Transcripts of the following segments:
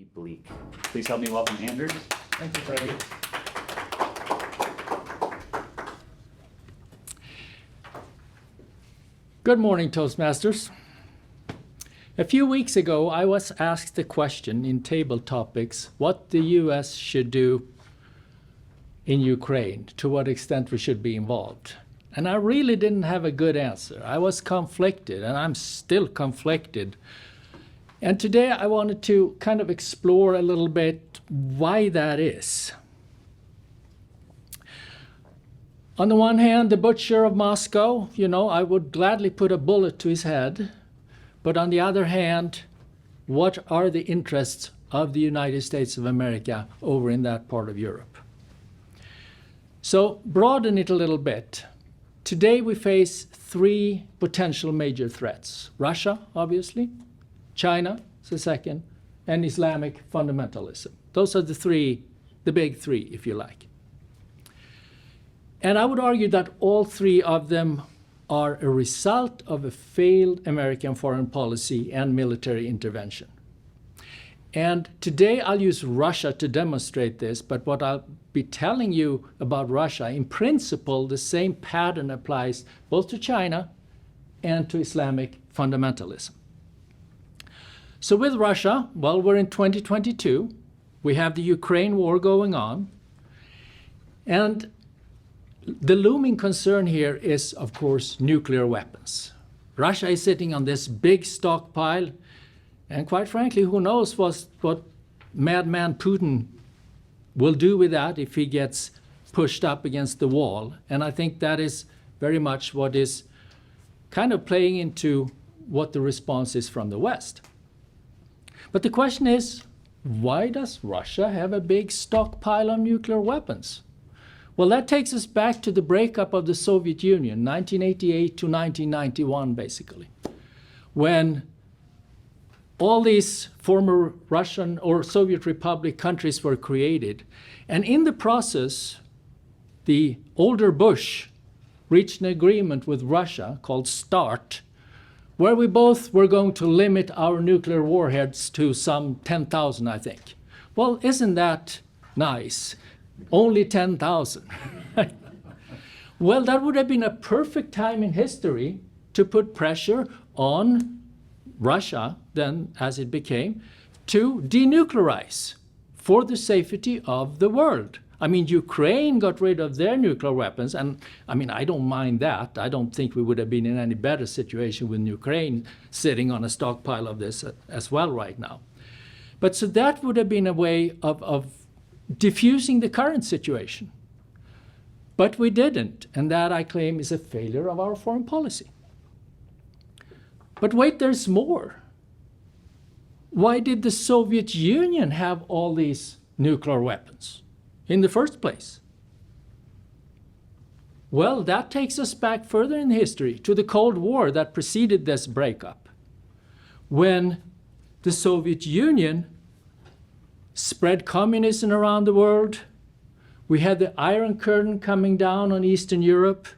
be bleak. Please help me welcome Anders. Thank you, Freddie. Good morning, Toastmasters. A few weeks ago, I was asked the question in table topics what the US should do in Ukraine, to what extent we should be involved. And I really didn't have a good answer. I was conflicted, and I'm still conflicted. And today I wanted to kind of explore a little bit why that is. On the one hand, the butcher of Moscow, I would gladly put a bullet to his head. But on the other hand, what are the interests of the United States of America over in that part of Europe? So broaden it a little bit. Today we face three potential major threats. Russia, obviously. China is the second, and Islamic fundamentalism. Those are the big three, if you like. And I would argue that all three of them are a result of a failed American foreign policy and military intervention. And today I'll use Russia to demonstrate this, but what I'll be telling you about Russia, in principle, the same pattern applies both to China and to Islamic fundamentalism. So with Russia, well, we're in 2022. We have the Ukraine war going on. And the looming concern here is, of course, nuclear weapons. Russia is sitting on this big stockpile. And quite frankly, who knows what madman Putin will do with that if he gets pushed up against the wall. And I think that is very much what is kind of playing into what the response is from the West. But the question is, why does Russia have a big stockpile of nuclear weapons? Well, that takes us back to the breakup of the Soviet Union, 1988 to 1991, basically, when all these former Russian or Soviet Republic countries were created. And in the process, the older Bush reached an agreement with Russia called START, where we both were going to limit our nuclear warheads to some 10,000, I think. Well, isn't that nice? Only 10,000. Well, that would have been a perfect time in history to put pressure on Russia, then as it became, to denuclearize for the safety of the world. I mean, Ukraine got rid of their nuclear weapons, and I don't mind that. I don't think we would have been in any better situation with Ukraine sitting on a stockpile of this as well right now. But so that would have been a way of diffusing the current situation. But we didn't, and that, I claim, is a failure of our foreign policy. But wait, there's more. Why did the Soviet Union have all these nuclear weapons in the first place? Well, that takes us back further in history to the Cold War that preceded this breakup, when the Soviet Union spread communism around the world. We had the Iron Curtain coming down on Eastern Europe.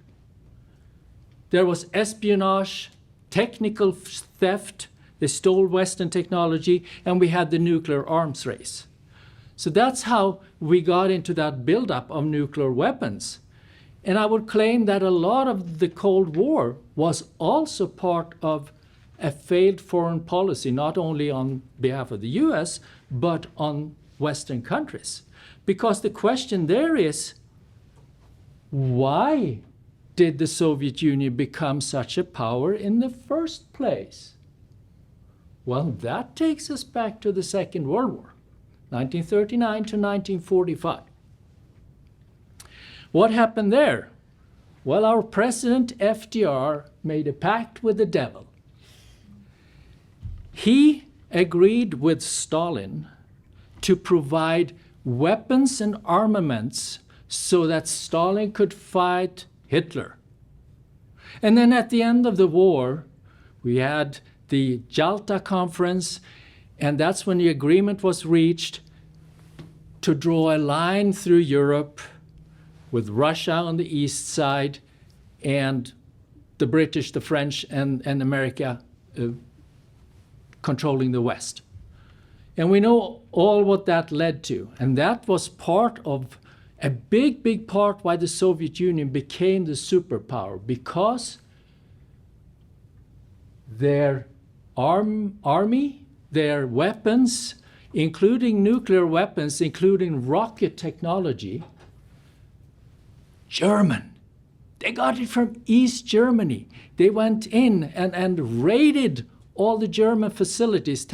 There was espionage, technical theft. They stole Western technology, and we had the nuclear arms race. So that's how we got into that buildup of nuclear weapons. And I would claim that a lot of the Cold War was also part of a failed foreign policy, not only on behalf of the US, but on Western countries. Because the question there is, why did the Soviet Union become such a power in the first place? Well, that takes us back to the Second World War, 1939 to 1945. What happened there? Well, our president, FDR, made a pact with the devil. He agreed with Stalin to provide weapons and armaments so that Stalin could fight Hitler. And then at the end of the war, we had the Jalta Conference, and that's when the agreement was reached to draw a line through Europe with Russia on the east side and the British, the French, and America controlling the West. And we know all what that led to. And that was part of a big, big part why the Soviet Union became the superpower, because their army, their weapons, including nuclear weapons, including rocket technology, German. They got it from East Germany. They went in and raided all the German facilities,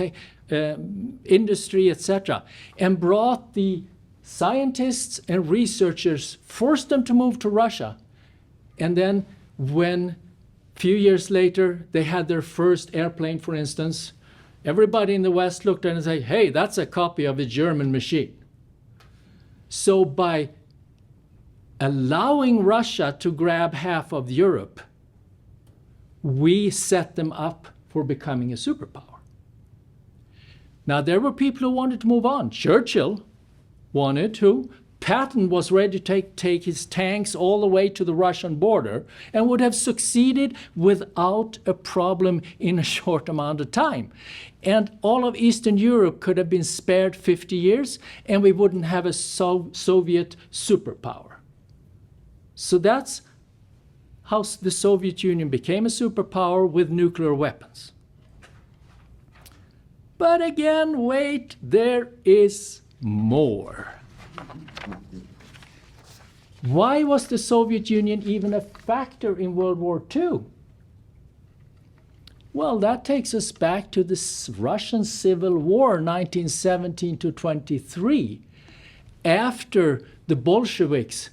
industry, etc., and brought the scientists and researchers, forced them to move to Russia. And then when a few years later they had their first airplane, for instance, everybody in the West looked at it and said, hey, that's a copy of a German machine. So by allowing Russia to grab half of Europe, we set them up for becoming a superpower. Now, there were people who wanted to move on. Churchill wanted to. Patton was ready to take his tanks all the way to the Russian border and would have succeeded without a problem in a short amount of time. And all of Eastern Europe could have been spared 50 years, and we wouldn't have a Soviet superpower. So that's how the Soviet Union became a superpower with nuclear weapons. But again, wait, there is more. Why was the Soviet Union even a factor in World War II? Well, that takes us back to the Russian Civil War, 1917 to 23, after the Bolsheviks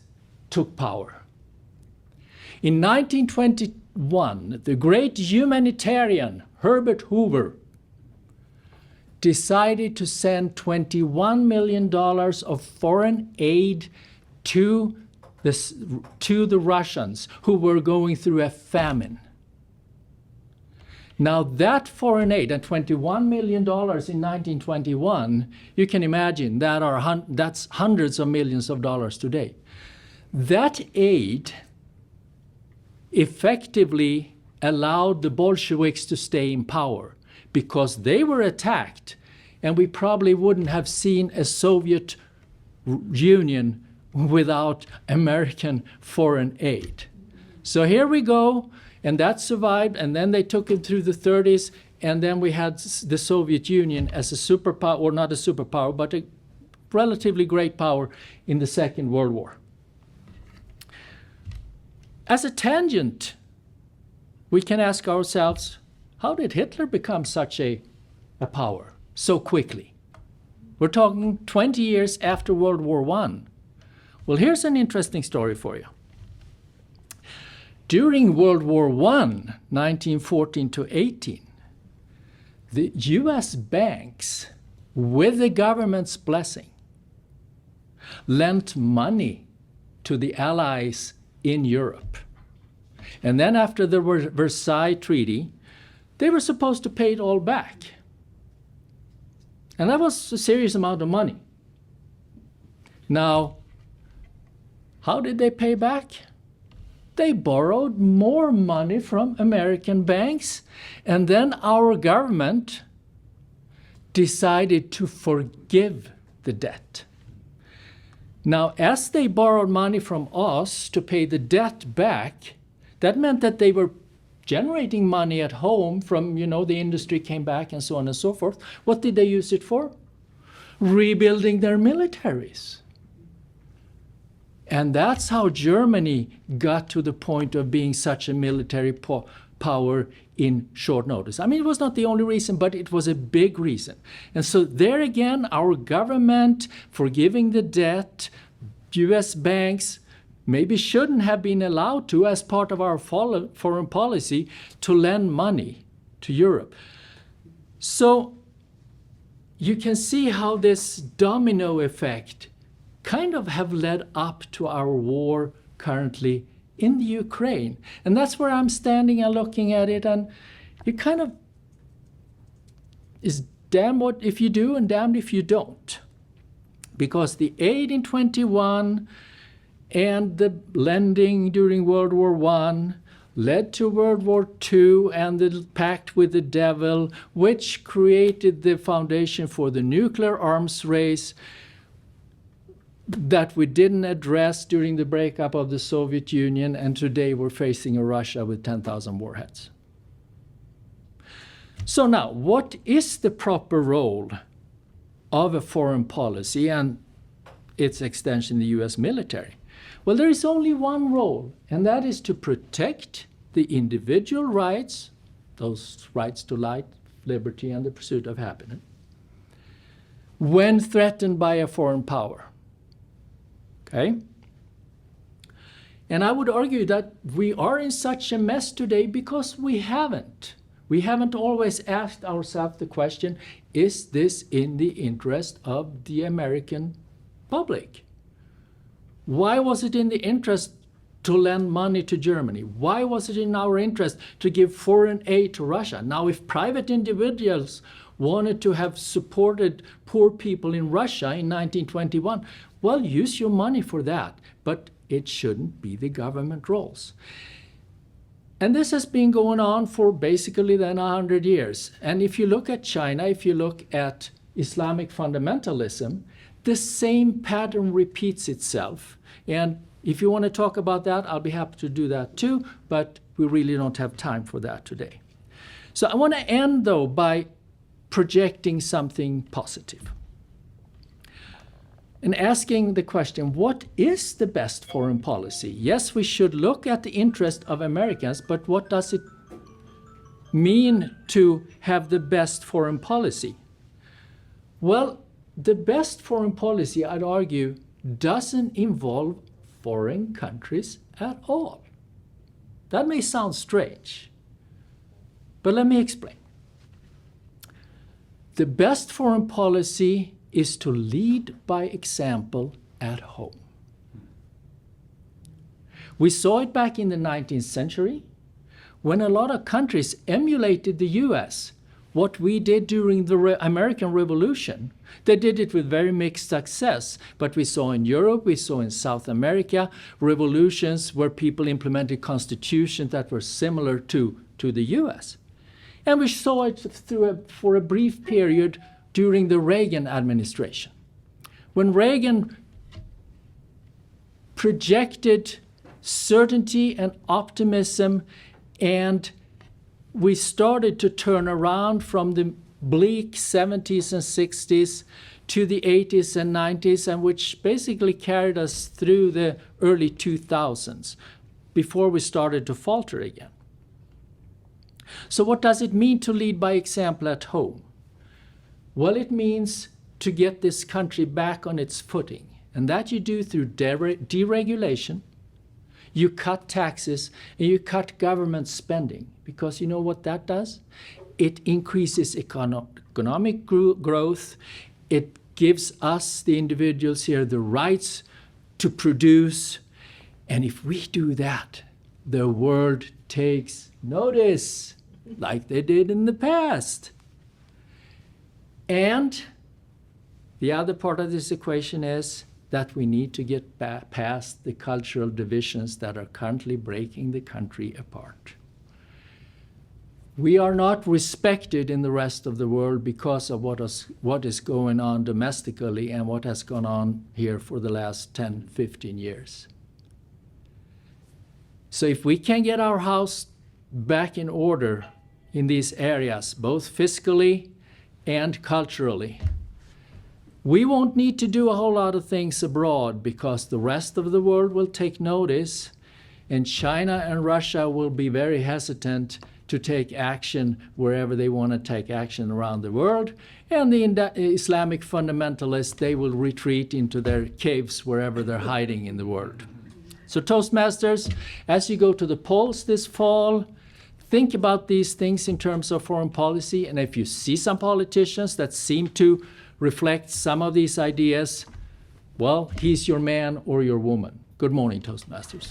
took power. In 1921, the great humanitarian Herbert Hoover decided to send $21 million of foreign aid to the Russians who were going through a famine. Now that foreign aid, and $21 million in 1921, you can imagine that's hundreds of millions of dollars today. That aid effectively allowed the Bolsheviks to stay in power, because they were attacked, and we probably wouldn't have seen a Soviet Union without American foreign aid. So here we go, and that survived, and then they took it through the 30s, and then we had the Soviet Union as a superpower, or not a superpower, but a relatively great power in the Second World War. As a tangent, we can ask ourselves, how did Hitler become such a power so quickly? We're talking 20 years after World War I. Well, here's an interesting story for you. During World War I, 1914 to 18, the US banks, with the government's blessing, lent money to the Allies in Europe. And then after the Versailles Treaty, they were supposed to pay it all back. And that was a serious amount of money. Now, how did they pay back? They borrowed more money from American banks, and then our government decided to forgive the debt. Now, as they borrowed money from us to pay the debt back, that meant that they were generating money at home from, the industry came back and so on and so forth. What did they use it for? Rebuilding their militaries. And that's how Germany got to the point of being such a military power in short notice. I mean, it was not the only reason, but it was a big reason. And so there again, our government forgiving the debt, US banks maybe shouldn't have been allowed to, as part of our foreign policy, to lend money to Europe. So you can see how this domino effect kind of have led up to our war currently in the Ukraine. And that's where I'm standing and looking at it, and it kind of is damned what if you do and damned if you don't. Because the aid in 21 and the lending during World War I led to World War II and the pact with the devil, which created the foundation for the nuclear arms race that we didn't address during the breakup of the Soviet Union, and today we're facing a Russia with 10,000 warheads. So now, what is the proper role of a foreign policy and its extension, the US military? Well, there is only one role, and that is to protect the individual rights, those rights to life, liberty, and the pursuit of happiness, when threatened by a foreign power. Okay? And I would argue that we are in such a mess today because we haven't. We haven't always asked ourselves the question, is this in the interest of the American public? Why was it in the interest to lend money to Germany? Why was it in our interest to give foreign aid to Russia? Now, if private individuals wanted to have supported poor people in Russia in 1921, well, use your money for that, but it shouldn't be the government roles. And this has been going on for basically then 100 years. And if you look at China, if you look at Islamic fundamentalism, the same pattern repeats itself. And if you want to talk about that, I'll be happy to do that too, but we really don't have time for that today. So I want to end, though, by projecting something positive and asking the question, what is the best foreign policy? Yes, we should look at the interest of Americans, but what does it mean to have the best foreign policy? Well, the best foreign policy, I'd argue, doesn't involve foreign countries at all. That may sound strange, but let me explain. The best foreign policy is to lead by example at home. We saw it back in the 19th century when a lot of countries emulated the US. What we did during the American Revolution, they did it with very mixed success. But we saw in Europe, we saw in South America, revolutions where people implemented constitutions that were similar to the US. And we saw it for a brief period during the Reagan administration. When Reagan projected certainty and optimism, and we started to turn around from the bleak 70s and 60s to the 80s and 90s, and which basically carried us through the early 2000s before we started to falter again. So what does it mean to lead by example at home? Well, it means to get this country back on its footing, and that you do through deregulation. You cut taxes and you cut government spending, because you know what that does? It increases economic growth. It gives us, the individuals here, the rights to produce. And if we do that, the world takes notice, like they did in the past. And the other part of this equation is that we need to get past the cultural divisions that are currently breaking the country apart. We are not respected in the rest of the world because of what is going on domestically and what has gone on here for the last 10, 15 years. So if we can get our house back in order in these areas, both fiscally and culturally, we won't need to do a whole lot of things abroad because the rest of the world will take notice, and China and Russia will be very hesitant to take action wherever they want to take action around the world. And the Islamic fundamentalists, they will retreat into their caves wherever they're hiding in the world. So Toastmasters, as you go to the polls this fall, think about these things in terms of foreign policy. And if you see some politicians that seem to reflect some of these ideas, well, he's your man or your woman. Good morning, Toastmasters.